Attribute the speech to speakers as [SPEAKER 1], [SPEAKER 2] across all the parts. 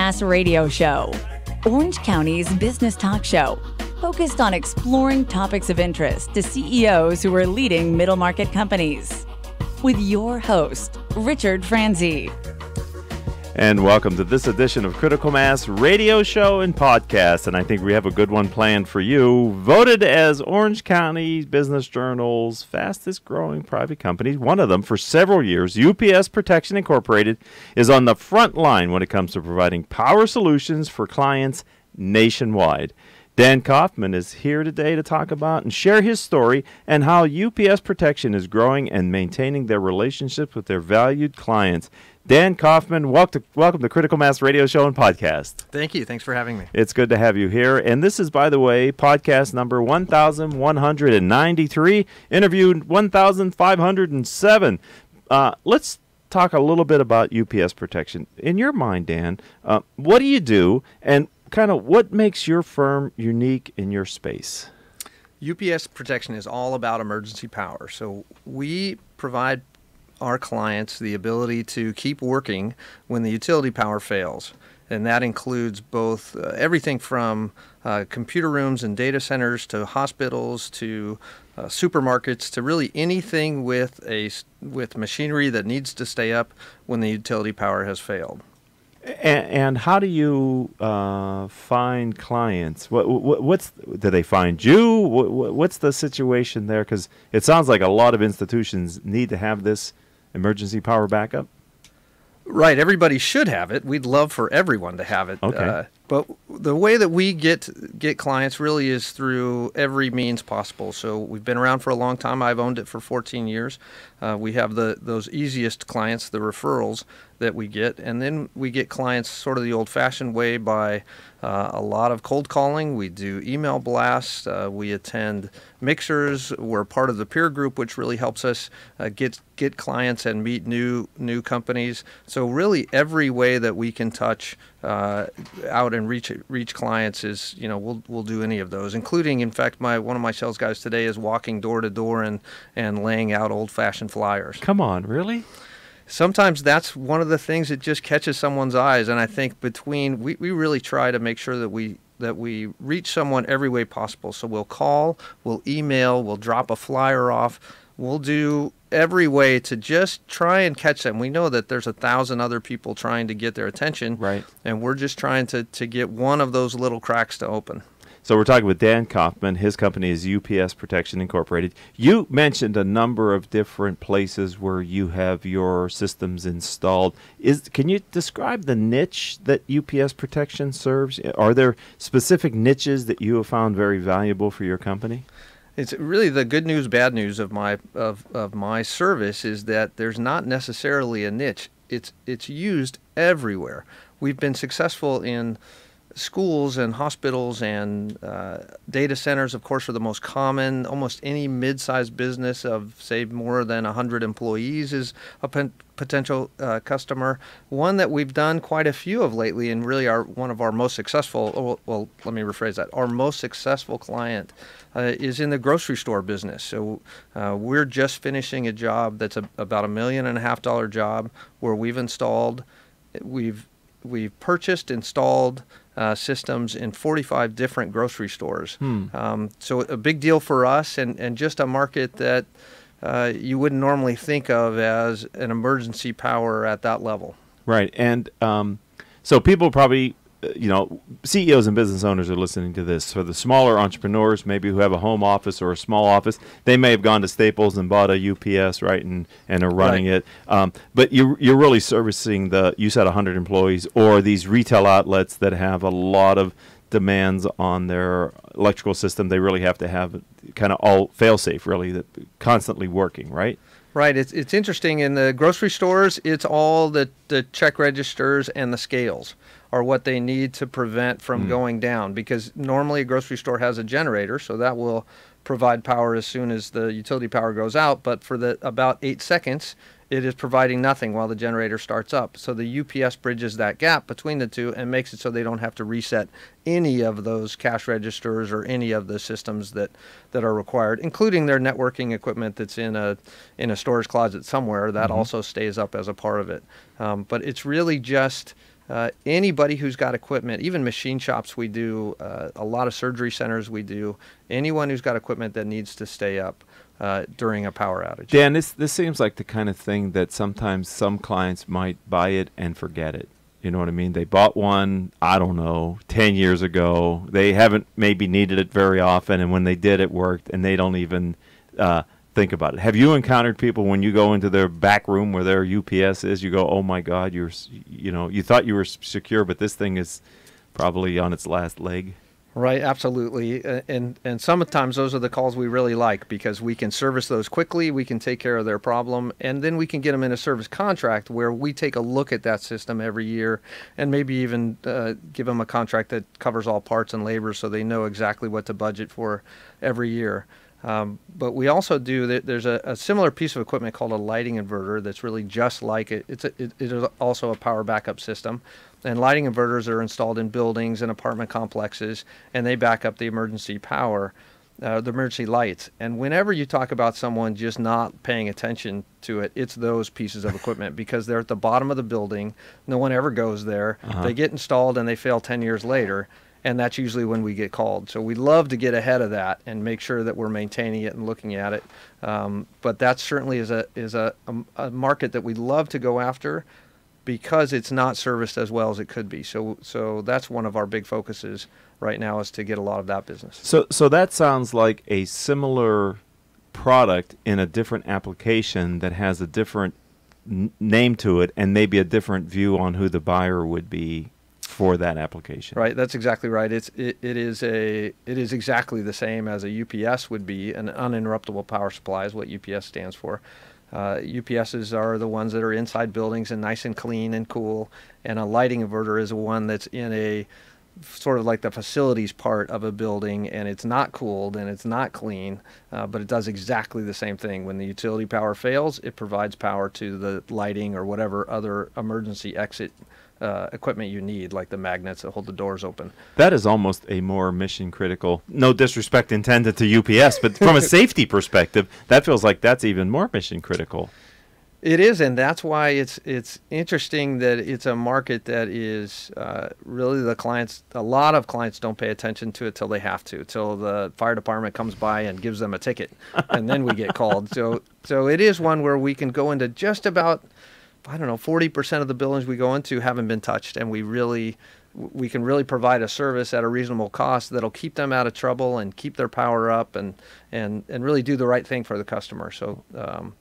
[SPEAKER 1] Mass Radio Show, Orange County's business talk show, focused on exploring topics of interest to CEOs who are leading middle market companies. With your host, Richard Franzi.
[SPEAKER 2] And welcome to this edition of Critical Mass Radio Show and Podcast. And I think we have a good one planned for you. Voted as Orange County Business Journal's fastest growing private company, one of them for several years, UPS Protection Incorporated is on the front line when it comes to providing power solutions for clients nationwide. Dan Coffman is here today to talk about and share his story and how UPS Protection is growing and maintaining their relationships with their valued clients. Dan Coffman, welcome to Critical Mass Radio Show and Podcast.
[SPEAKER 3] Thank you. Thanks for having me.
[SPEAKER 2] It's good to have you here. And this is, by the way, podcast number 1193, interviewed 1507. Let's talk a little bit about UPS Protection. In your mind, Dan, what do you do and kind of what makes your firm unique in your space?
[SPEAKER 3] UPS Protection is all about emergency power. So we provide our clients the ability to keep working when the utility power fails. And that includes both everything from computer rooms and data centers to hospitals to supermarkets to really anything with machinery that needs to stay up when the utility power has failed.
[SPEAKER 2] And how do you find clients? Do they find you? What's the situation there? Because it sounds like a lot of institutions need to have this emergency power backup.
[SPEAKER 3] Right. Everybody should have it. We'd love for everyone to have it.
[SPEAKER 2] Okay.
[SPEAKER 3] But the way that we get clients really is through every means possible. So we've been around for a long time. I've owned it for 14 years. We have those easiest clients, the referrals that we get. And then we get clients sort of the old-fashioned way by a lot of cold calling. We do email blasts. We attend mixers. We're part of the peer group, which really helps us get clients and meet new companies. So really every way that we can touch out and reach clients is, we'll do any of those, including, in fact, one of my sales guys today is walking door to door and laying out old-fashioned flyers.
[SPEAKER 2] Come on, really?
[SPEAKER 3] Sometimes that's one of the things that just catches someone's eyes, and I think we really try to make sure that we reach someone every way possible. So we'll call, we'll email, we'll drop a flyer off, we'll do every way to just try and catch them. We know that there's 1,000 other people trying to get their attention,
[SPEAKER 2] right? And
[SPEAKER 3] we're just trying to get one of those little cracks to open.
[SPEAKER 2] So we're talking with Dan Coffman. His company is UPS Protection Incorporated. You mentioned a number of different places where you have your systems installed. Can you describe the niche that UPS Protection serves? Are there specific niches that you have found very valuable for your company?
[SPEAKER 3] It's really the good news, bad news of my service is that there's not necessarily a niche. It's used everywhere. We've been successful in schools and hospitals and data centers, of course, are the most common. Almost any mid-sized business of, say, more than 100 employees is a potential customer. One that we've done quite a few of lately and really one of our most successful, well, let me rephrase that. Our most successful client is in the grocery store business. So we're just finishing a job that's about $1.5 million job where we've purchased, installed systems in 45 different grocery stores. So a big deal for us and just a market that you wouldn't normally think of as an emergency power at that level.
[SPEAKER 2] Right. And so people probably, CEOs and business owners are listening to this. For the smaller entrepreneurs, maybe who have a home office or a small office, they may have gone to Staples and bought a UPS, right, and are running it. But you're really servicing you said 100 employees or these retail outlets that have a lot of demands on their electrical system. They really have to have kind of all fail-safe, really, that constantly working, right?
[SPEAKER 3] Right. It's interesting. In the grocery stores, it's all the check registers and the scales are what they need to prevent from going down, because normally a grocery store has a generator, so that will provide power as soon as the utility power goes out, but for about 8 seconds, it is providing nothing while the generator starts up. So the UPS bridges that gap between the two and makes it so they don't have to reset any of those cash registers or any of the systems that are required, including their networking equipment that's in a storage closet somewhere. That also stays up as a part of it. But it's really just Anybody who's got equipment, even machine shops we do, a lot of surgery centers we do, anyone who's got equipment that needs to stay up during a power outage.
[SPEAKER 2] Dan, this seems like the kind of thing that sometimes some clients might buy it and forget it. You know what I mean? They bought one, I don't know, 10 years ago. They haven't maybe needed it very often, and when they did, it worked, and they don't even think about it. Have you encountered people when you go into their back room where their UPS is, you go, oh my God, you thought you were secure, but this thing is probably on its last leg?
[SPEAKER 3] Right, absolutely. And sometimes those are the calls we really like, because we can service those quickly, we can take care of their problem, and then we can get them in a service contract where we take a look at that system every year and maybe even give them a contract that covers all parts and labor so they know exactly what to budget for every year. But we also do, there's a similar piece of equipment called a lighting inverter that's really just like it. It is also a power backup system. And lighting inverters are installed in buildings and apartment complexes, and they back up the emergency power, the emergency lights. And whenever you talk about someone just not paying attention to it, it's those pieces of equipment, because they're at the bottom of the building. No one ever goes there. They get installed and they fail 10 years later. And that's usually when we get called. So we love to get ahead of that and make sure that we're maintaining it and looking at it. But that certainly is a market that we love to go after, because it's not serviced as well as it could be. So that's one of our big focuses right now, is to get a lot of that business.
[SPEAKER 2] So that sounds like a similar product in a different application that has a different name to it, and maybe a different view on who the buyer would be for that application.
[SPEAKER 3] Right, that's exactly right. It is exactly the same as a UPS would be. An uninterruptible power supply is what UPS stands for. UPSs are the ones that are inside buildings and nice and clean and cool, and a lighting inverter is one that's in a sort of like the facilities part of a building, and it's not cooled and it's not clean, but it does exactly the same thing. When the utility power fails, it provides power to the lighting or whatever other emergency exit equipment you need, like the magnets that hold the doors open.
[SPEAKER 2] That is almost a more mission critical, no disrespect intended to UPS, but from a safety perspective, that feels like that's even more mission critical.
[SPEAKER 3] It is, and that's why it's interesting that it's a market that is really the clients, a lot of clients don't pay attention to it till they have to, till the fire department comes by and gives them a ticket, and then we get called. So it is one where we can go into just about, I don't know, 40% of the buildings we go into haven't been touched, and we can really provide a service at a reasonable cost that'll keep them out of trouble and keep their power up and really do the right thing for the customer. So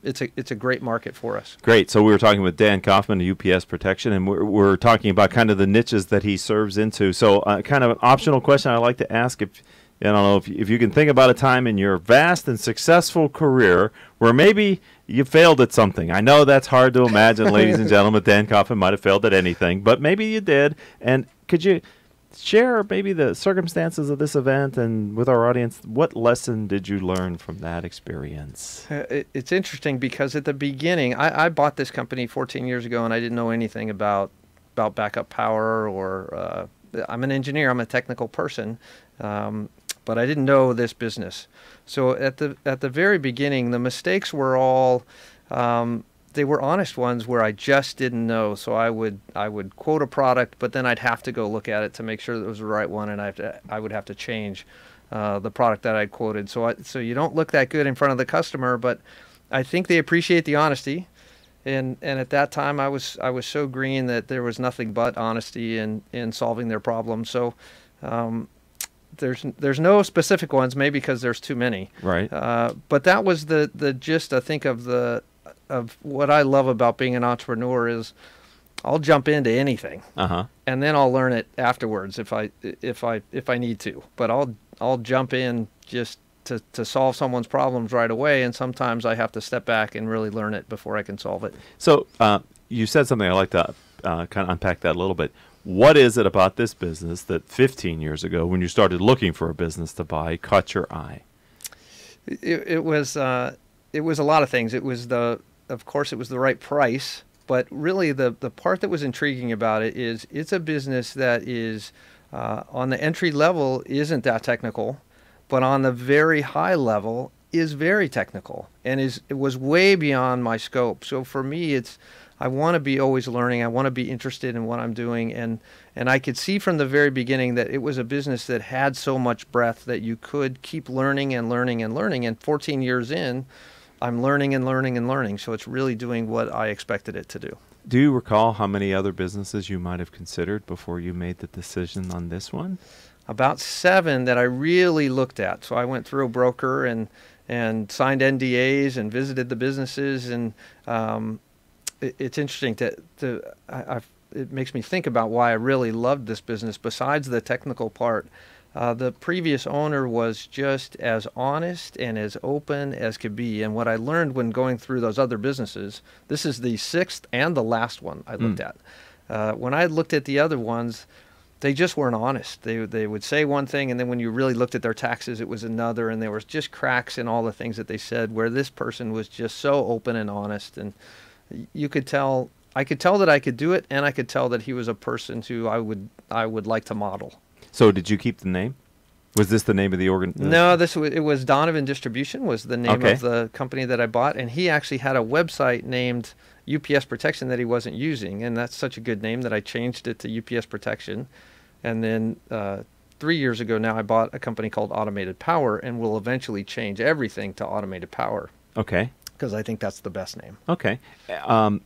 [SPEAKER 3] it's a great market for us.
[SPEAKER 2] Great. So we were talking with Dan Coffman of UPS Protection, and we're talking about kind of the niches that he serves into. So kind of an optional question I like to ask, if I don't know if you can think about a time in your vast and successful career where maybe you failed at something. I know that's hard to imagine, ladies and gentlemen. Dan Coffman might have failed at anything, but maybe you did. And could you share maybe the circumstances of this event and with our audience, what lesson did you learn from that experience?
[SPEAKER 3] It's interesting because at the beginning, I bought this company 14 years ago, and I didn't know anything about backup power or I'm an engineer, I'm a technical person. But I didn't know this business. So at the very beginning, the mistakes were all they were honest ones where I just didn't know. So I would quote a product, but then I'd have to go look at it to make sure that it was the right one, and I would have to change the product that I'd quoted. So you don't look that good in front of the customer, but I think they appreciate the honesty. And at that time, I was so green that there was nothing but honesty in solving their problem. So. There's no specific ones, maybe because there's too many.
[SPEAKER 2] Right.
[SPEAKER 3] But that was the gist, I think, of what I love about being an entrepreneur is I'll jump into anything, and then I'll learn it afterwards if I need to. But I'll jump in just to solve someone's problems right away, and sometimes I have to step back and really learn it before I can solve it.
[SPEAKER 2] So you said something I'd like to kind of unpack that a little bit. What is it about this business that 15 years ago, when you started looking for a business to buy, caught your eye?
[SPEAKER 3] It was a lot of things. Of course, it was the right price, but really the part that was intriguing about it is it's a business that is on the entry level isn't that technical, but on the very high level is very technical and it was way beyond my scope. So for me, I want to be always learning. I want to be interested in what I'm doing. And I could see from the very beginning that it was a business that had so much breadth that you could keep learning and learning and learning. And 14 years in, I'm learning and learning and learning. So it's really doing what I expected it to do.
[SPEAKER 2] Do you recall how many other businesses you might have considered before you made the decision on this one?
[SPEAKER 3] About 7 that I really looked at. So I went through a broker and signed NDAs and visited the businesses. And it's interesting it makes me think about why I really loved this business. Besides the technical part, the previous owner was just as honest and as open as could be. And what I learned when going through those other businesses, this is the 6th and the last one I looked at. When I looked at the other ones, they just weren't honest. They would say one thing, and then when you really looked at their taxes, it was another, and there was just cracks in all the things that they said, where this person was just so open and honest. And you could tell, I could tell that I could do it, and I could tell that he was a person who I would like to model.
[SPEAKER 2] So did you keep the name? Was this the name of the organization?
[SPEAKER 3] No, it was Donovan Distribution was the name of the company that I bought, and he actually had a website named UPS Protection that he wasn't using, and that's such a good name that I changed it to UPS Protection. And then 3 years ago now, I bought a company called Automated Power, and will eventually change everything to Automated Power.
[SPEAKER 2] Okay.
[SPEAKER 3] Because I think that's the best name.
[SPEAKER 2] Okay.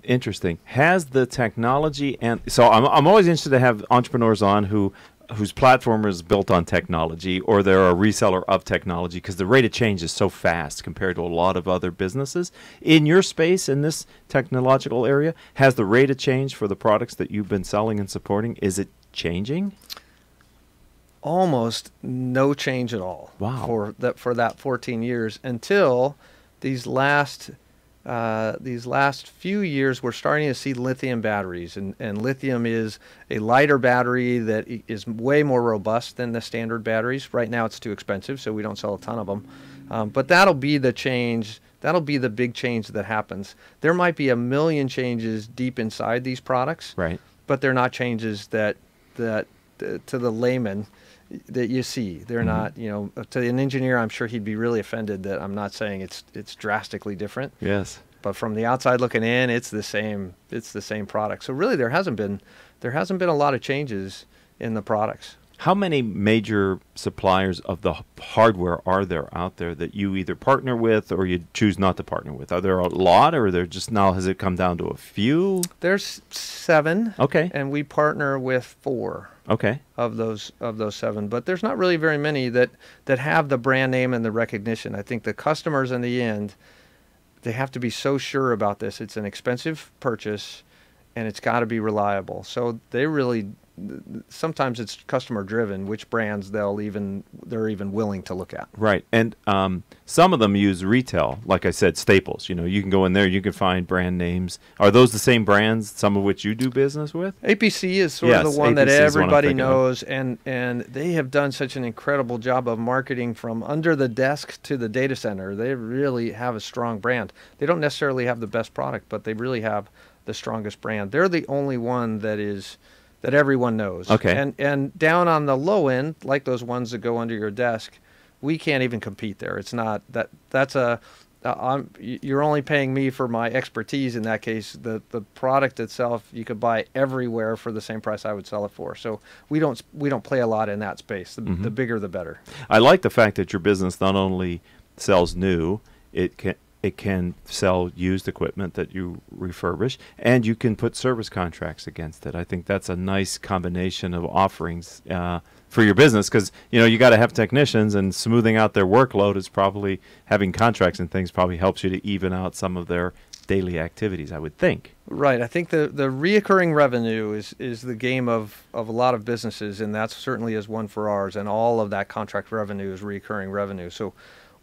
[SPEAKER 2] Interesting. Has the technology, and so I'm always interested to have entrepreneurs on whose platform is built on technology, or they're a reseller of technology, because the rate of change is so fast compared to a lot of other businesses. In your space, in this technological area, has the rate of change for the products that you've been selling and supporting, is it changing?
[SPEAKER 3] Almost no change at all.
[SPEAKER 2] Wow.
[SPEAKER 3] For that 14 years until these last few years, we're starting to see lithium batteries, and lithium is a lighter battery that is way more robust than the standard batteries. Right now it's too expensive, so we don't sell a ton of them. But that'll be the change. That'll be the big change that happens. There might be 1 million changes deep inside these products,
[SPEAKER 2] right? But
[SPEAKER 3] they're not changes that to the layman that you see. They're not, to an engineer, I'm sure he'd be really offended that I'm not saying it's drastically different.
[SPEAKER 2] Yes.
[SPEAKER 3] But from the outside looking in, it's the same product. So really there hasn't been a lot of changes in the products.
[SPEAKER 2] How many major suppliers of the hardware are there out there that you either partner with or you choose not to partner with? Are there a lot, or has it come down to a few?
[SPEAKER 3] There's 7.
[SPEAKER 2] Okay.
[SPEAKER 3] And we partner with 4.
[SPEAKER 2] Okay.
[SPEAKER 3] Of those 7, but there's not really very many that have the brand name and the recognition. I think the customers in the end, they have to be so sure about this. It's an expensive purchase, and it's got to be reliable. So they really, sometimes it's customer driven, which brands they're even willing to look at.
[SPEAKER 2] Right. And some of them use retail, like I said, staples. You can go in there, you can find brand names. Are those the same brands, some of which you do business with?
[SPEAKER 3] APC is sort of the one that everybody knows, and they have done such an incredible job of marketing from under the desk to the data center. They really have a strong brand. They don't necessarily have the best product, but they really have the strongest brand. They're the only one that everyone knows.
[SPEAKER 2] Okay.
[SPEAKER 3] And down on the low end, like those ones that go under your desk, we can't even compete there. It's not you're only paying me for my expertise in that case. The product itself you could buy everywhere for the same price I would sell it for. So we don't play a lot in that space. The bigger the better.
[SPEAKER 2] I like the fact that your business not only sells new, it can sell used equipment that you refurbish, and you can put service contracts against it. I think that's a nice combination of offerings for your business, because you got to have technicians, and smoothing out their workload is probably, having contracts and things probably helps you to even out some of their daily activities, I would think.
[SPEAKER 3] Right. I think the reoccurring revenue is the game of a lot of businesses, and that certainly is one for ours, and all of that contract revenue is reoccurring revenue. So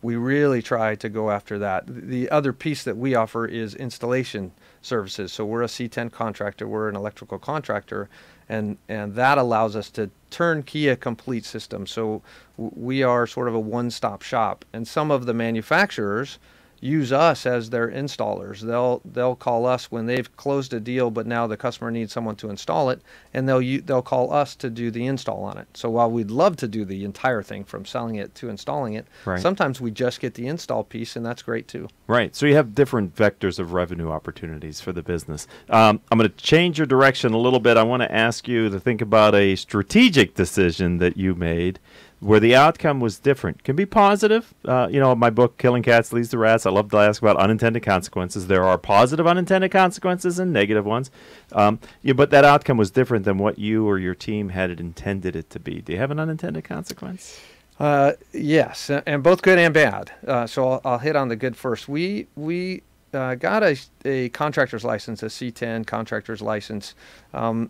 [SPEAKER 3] we really try to go after that. The other piece that we offer is installation services. So we're a C10 contractor, we're an electrical contractor, and that allows us to turnkey a complete system. So we are sort of a one-stop shop. And some of the manufacturers use us as their installers. They'll call us when they've closed a deal, but now the customer needs someone to install it, and they'll call us to do the install on it. So while we'd love to do the entire thing from selling it to installing it,
[SPEAKER 2] Right.
[SPEAKER 3] sometimes we just get the install piece, and that's great too.
[SPEAKER 2] Right. So you have different vectors of revenue opportunities for the business. I'm going to change your direction a little bit. I want to ask you to think about a strategic decision that you made where the outcome was different. Can be positive. My book, Killing Cats Leads to Rats, I love to ask about unintended consequences. There are positive unintended consequences and negative ones. But that outcome was different than what you or your team had intended it to be. Do you have an unintended consequence?
[SPEAKER 3] Yes, and both good and bad. So I'll hit on the good first. We got a contractor's license, a C10 contractor's license,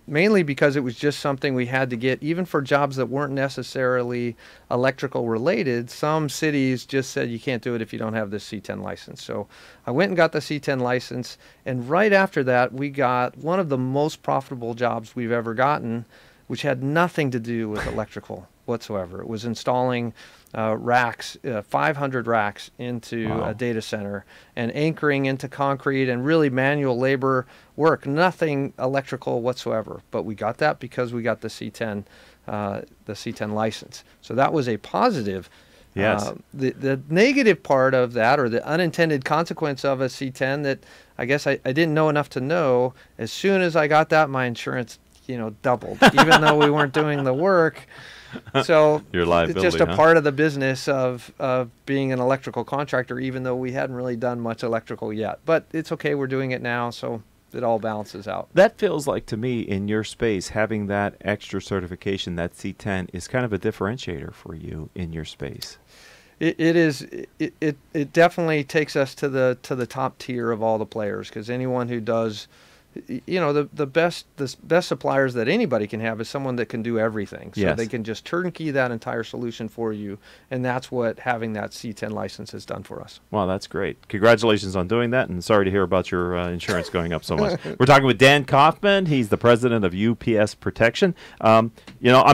[SPEAKER 3] mainly because it was just something we had to get, even for jobs that weren't necessarily electrical related. Some cities just said you can't do it if you don't have this C10 license. So I went and got the C10 license, and right after that, we got one of the most profitable jobs we've ever gotten, which had nothing to do with electrical whatsoever. It was installing racks, 500 racks into
[SPEAKER 2] Wow.
[SPEAKER 3] a data center and anchoring into concrete and really manual labor work, nothing electrical whatsoever. But we got that because we got the C10 license. So that was a positive.
[SPEAKER 2] Yes.
[SPEAKER 3] The negative part of that, or the unintended consequence of a C10 that I guess I didn't know enough to know, as soon as I got that, my insurance doubled, even though we weren't doing the work. So
[SPEAKER 2] Your liability,
[SPEAKER 3] it's just a
[SPEAKER 2] huh?
[SPEAKER 3] part of the business of being an electrical contractor, even though we hadn't really done much electrical yet. But it's okay, we're doing it now, so it all balances out.
[SPEAKER 2] That feels like to me in your space, having that extra certification, that C10, is kind of a differentiator for you in your space.
[SPEAKER 3] It is. It definitely takes us to the top tier of all the players, because anyone who does, the best suppliers that anybody can have is someone that can do everything. So
[SPEAKER 2] Yes.
[SPEAKER 3] they can just turnkey that entire solution for you, and that's what having that C10 license has done for us.
[SPEAKER 2] Wow, that's great. Congratulations on doing that, and sorry to hear about your insurance going up so much. We're talking with Dan Coffman. He's the president of UPS Protection. I'm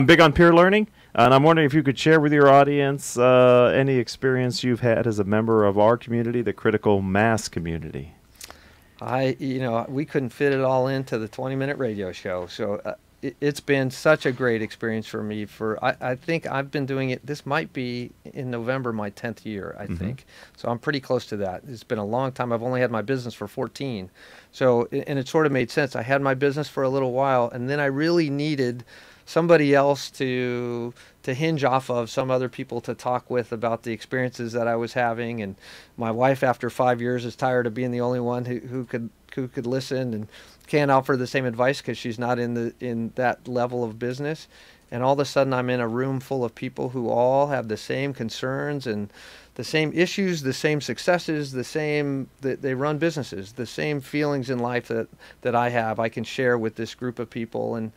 [SPEAKER 2] big on peer learning, and I'm wondering if you could share with your audience any experience you've had as a member of our community, the critical mass community.
[SPEAKER 3] We couldn't fit it all into the 20-minute radio show. So it's been such a great experience for me. I think I've been doing it. This might be in November, my 10th year, I think. So I'm pretty close to that. It's been a long time. I've only had my business for 14. So, and it sort of made sense. I had my business for a little while, and then I really needed somebody else to hinge off of, some other people to talk with about the experiences that I was having. And my wife, after 5 years, is tired of being the only one who could listen and can't offer the same advice because she's not in that level of business. And all of a sudden, I'm in a room full of people who all have the same concerns and the same issues, the same successes, they run businesses, the same feelings in life that I have. I can share with this group of people, and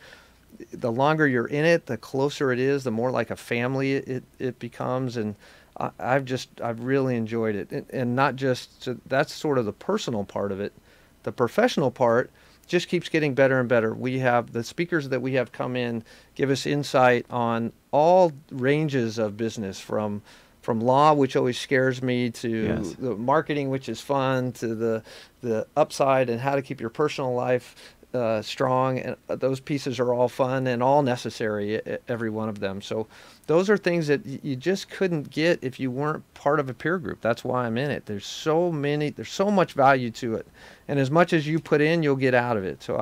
[SPEAKER 3] the longer you're in it, the closer it is, the more like a family it becomes. And I've really enjoyed it. And not just, so that's sort of the personal part of it. The professional part just keeps getting better and better. We have the speakers that we have come in give us insight on all ranges of business, from law, which always scares me, to
[SPEAKER 2] Yes.
[SPEAKER 3] the marketing, which is fun, to the upside and how to keep your personal life strong. And those pieces are all fun and all necessary, every one of them. So those are things that you just couldn't get if you weren't part of a peer group. That's why I'm in it. There's so much value to it, and as much as you put in, you'll get out of it. So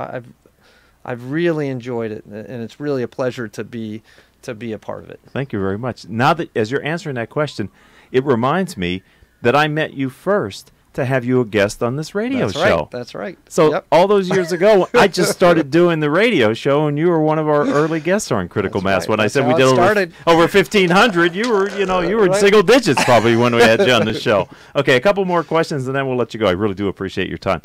[SPEAKER 3] I've really enjoyed it, and it's really a pleasure to be a part of it.
[SPEAKER 2] Thank you very much. Now that, as you're answering that question, it reminds me that I met you first to have you a guest on this radio show.
[SPEAKER 3] That's right.
[SPEAKER 2] So
[SPEAKER 3] Yep.
[SPEAKER 2] all those years ago, I just started doing the radio show, and you were one of our early guests on Critical
[SPEAKER 3] That's
[SPEAKER 2] Mass.
[SPEAKER 3] right.
[SPEAKER 2] When I
[SPEAKER 3] That's
[SPEAKER 2] said we
[SPEAKER 3] how
[SPEAKER 2] did
[SPEAKER 3] it started.
[SPEAKER 2] over 1,500, you were in
[SPEAKER 3] Right.
[SPEAKER 2] single digits probably when we had you on the show. Okay, a couple more questions, and then we'll let you go. I really do appreciate your time.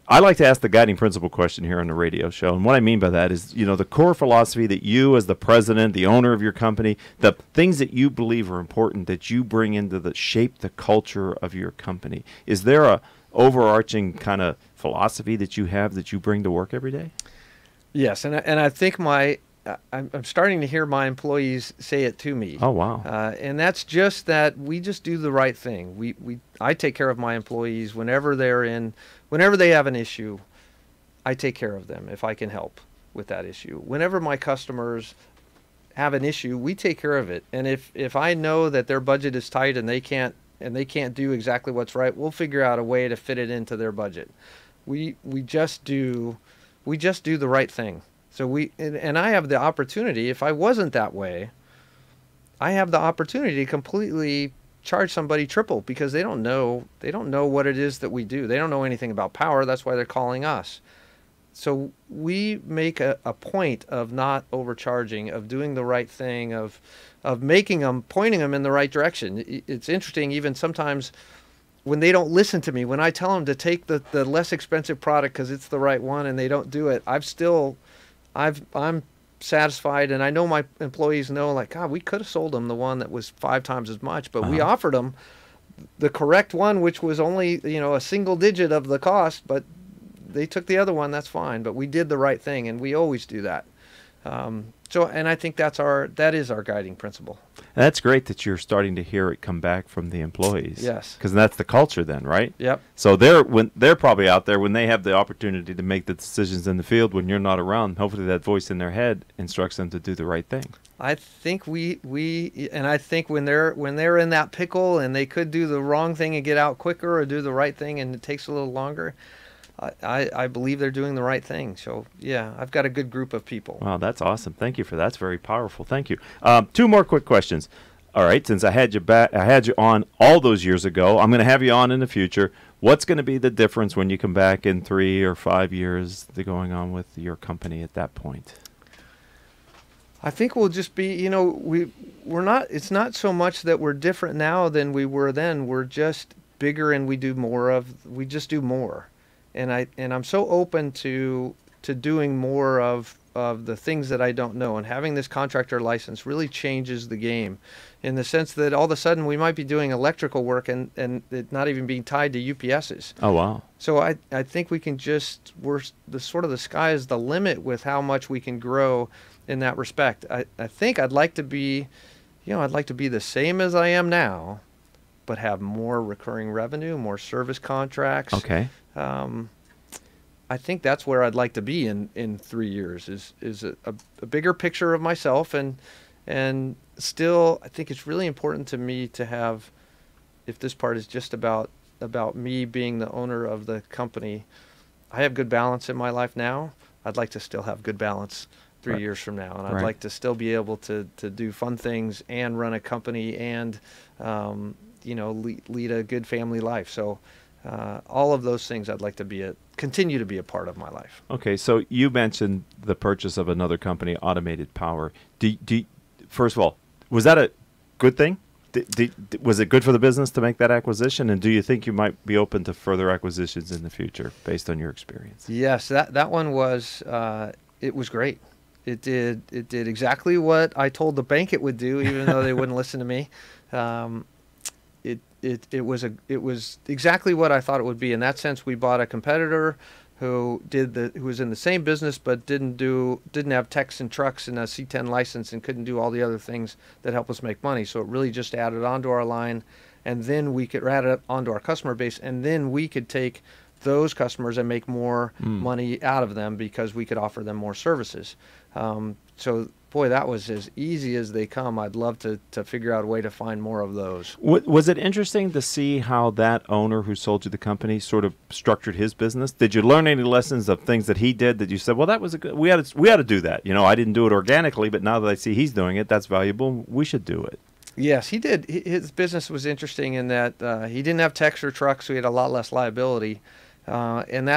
[SPEAKER 2] I like to ask the guiding principle question here on the radio show, and what I mean by that is, the core philosophy that you, as the president, the owner of your company, the things that you believe are important that you bring into shape the culture of your company. Is there a overarching kind of philosophy that you have that you bring to work every day?
[SPEAKER 3] Yes, and I think my I'm starting to hear my employees say it to me.
[SPEAKER 2] Oh, wow.
[SPEAKER 3] And that's just that we just do the right thing. I take care of my employees whenever they have an issue. I take care of them if I can help with that issue. Whenever my customers have an issue, we take care of it. And if I know that their budget is tight and they can't do exactly what's right, we'll figure out a way to fit it into their budget. We just do the right thing. So and I have the opportunity, if I wasn't that way, I have the opportunity to completely charge somebody triple because they don't know what it is that we do. They don't know anything about power. That's why they're calling us. So we make a point of not overcharging, of doing the right thing, of pointing them in the right direction. It's interesting, even sometimes when they don't listen to me, when I tell them to take the less expensive product because it's the right one and they don't do it, I'm satisfied, and I know my employees know, like, God, we could have sold them the one that was 5 times as much, but we offered them the correct one, which was only a single digit of the cost, but they took the other one. That's fine, but we did the right thing, and we always do that. And I think that is our guiding principle.
[SPEAKER 2] And that's great that you're starting to hear it come back from the employees.
[SPEAKER 3] Yes.
[SPEAKER 2] Because that's the culture then, right?
[SPEAKER 3] Yep.
[SPEAKER 2] So they're probably out there when they have the opportunity to make the decisions in the field when you're not around. Hopefully that voice in their head instructs them to do the right thing.
[SPEAKER 3] I think I think when they're in that pickle and they could do the wrong thing and get out quicker, or do the right thing and it takes a little longer, I believe they're doing the right thing. So, yeah, I've got a good group of people.
[SPEAKER 2] Wow, that's awesome. Thank you for that. That's very powerful. Thank you. 2 more quick questions. All right, since I had you on all those years ago, I'm going to have you on in the future. What's going to be the difference when you come back in 3 or 5 years going on with your company at that point?
[SPEAKER 3] I think we'll just be, we're not, it's not so much that we're different now than we were then. We're just bigger and we just do more. And I'm so open to doing more of the things that I don't know. And having this contractor license really changes the game, in the sense that all of a sudden we might be doing electrical work and it not even being tied to UPSs.
[SPEAKER 2] Oh, wow.
[SPEAKER 3] So I think we can the sky is the limit with how much we can grow in that respect. I think I'd like to be the same as I am now, but have more recurring revenue, more service contracts.
[SPEAKER 2] Okay.
[SPEAKER 3] I think that's where I'd like to be in 3 years, is a bigger picture of myself, and still I think it's really important to me to have, if this part is just about me being the owner of the company, I have good balance in my life now. I'd like to still have good balance 3 years from now, and I'd like to still be able to do fun things and run a company and lead a good family life. So all of those things I'd like to continue to be a part of my life.
[SPEAKER 2] Okay, so you mentioned the purchase of another company, Automated Power. First of all, was that a good thing? Was it good for the business to make that acquisition? And do you think you might be open to further acquisitions in the future based on your experience? Yes,
[SPEAKER 3] that one was it was great. It did exactly what I told the bank it would do, even though they wouldn't listen to me. It was exactly what I thought it would be. In that sense, we bought a competitor who was in the same business but didn't have techs and trucks and a C10 license and couldn't do all the other things that help us make money. So it really just added onto our line, and then we could add it onto our customer base, and then we could take those customers and make more money out of them because we could offer them more services. So, boy, that was as easy as they come. I'd love to figure out a way to find more of those.
[SPEAKER 2] Was it interesting to see how that owner who sold you the company sort of structured his business? Did you learn any lessons of things that he did that you said, well, that was we had to do that. I didn't do it organically, but now that I see he's doing it, that's valuable. We should do it.
[SPEAKER 3] Yes, he did. His business was interesting in that he didn't have techs or trucks, so he had a lot less liability. And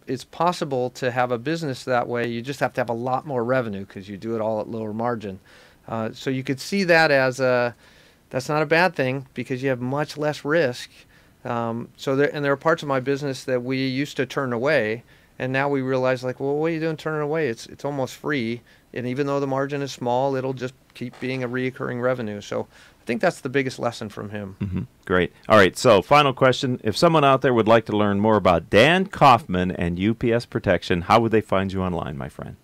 [SPEAKER 3] it's possible to have a business that way. You just have to have a lot more revenue because you do it all at lower margin. So you could see that as that's not a bad thing because you have much less risk. There are parts of my business that we used to turn away, and now we realize, like, well, what are you doing turning away? It's almost free, and even though the margin is small, it'll just keep being a reoccurring revenue. So I think that's the biggest lesson from him.
[SPEAKER 2] Mm-hmm. Great. All right, so final question. If someone out there would like to learn more about Dan Coffman and UPS Protection, how would they find you online, my friend?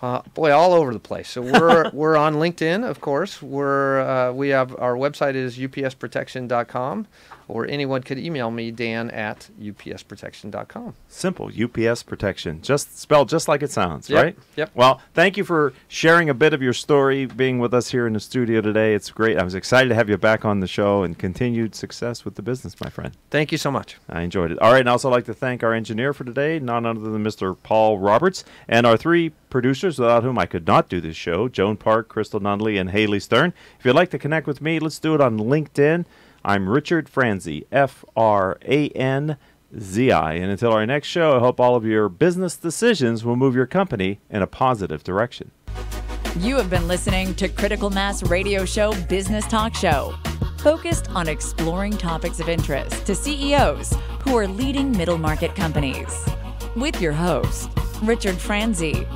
[SPEAKER 3] All over the place. So we're on LinkedIn, of course. We have our website is upsprotection.com, or anyone could email me, dan@upsprotection.com.
[SPEAKER 2] Simple, UPS Protection, just spelled just like it sounds,
[SPEAKER 3] Yep,
[SPEAKER 2] right?
[SPEAKER 3] yep.
[SPEAKER 2] Well, thank you for sharing a bit of your story, being with us here in the studio today. It's great. I was excited to have you back on the show, and continued success with the business, my friend.
[SPEAKER 3] Thank you so much.
[SPEAKER 2] I enjoyed it. All right, and I'd also like to thank our engineer for today, none other than Mr. Paul Roberts, and our three producers without whom I could not do this show, Joan Park, Crystal Nunley, and Haley Stern. If you'd like to connect with me, let's do it on LinkedIn. I'm Richard Franzi, Franzi. And until our next show, I hope all of your business decisions will move your company in a positive direction.
[SPEAKER 1] You have been listening to Critical Mass Radio Show Business Talk Show, focused on exploring topics of interest to CEOs who are leading middle market companies. With your host, Richard Franzi.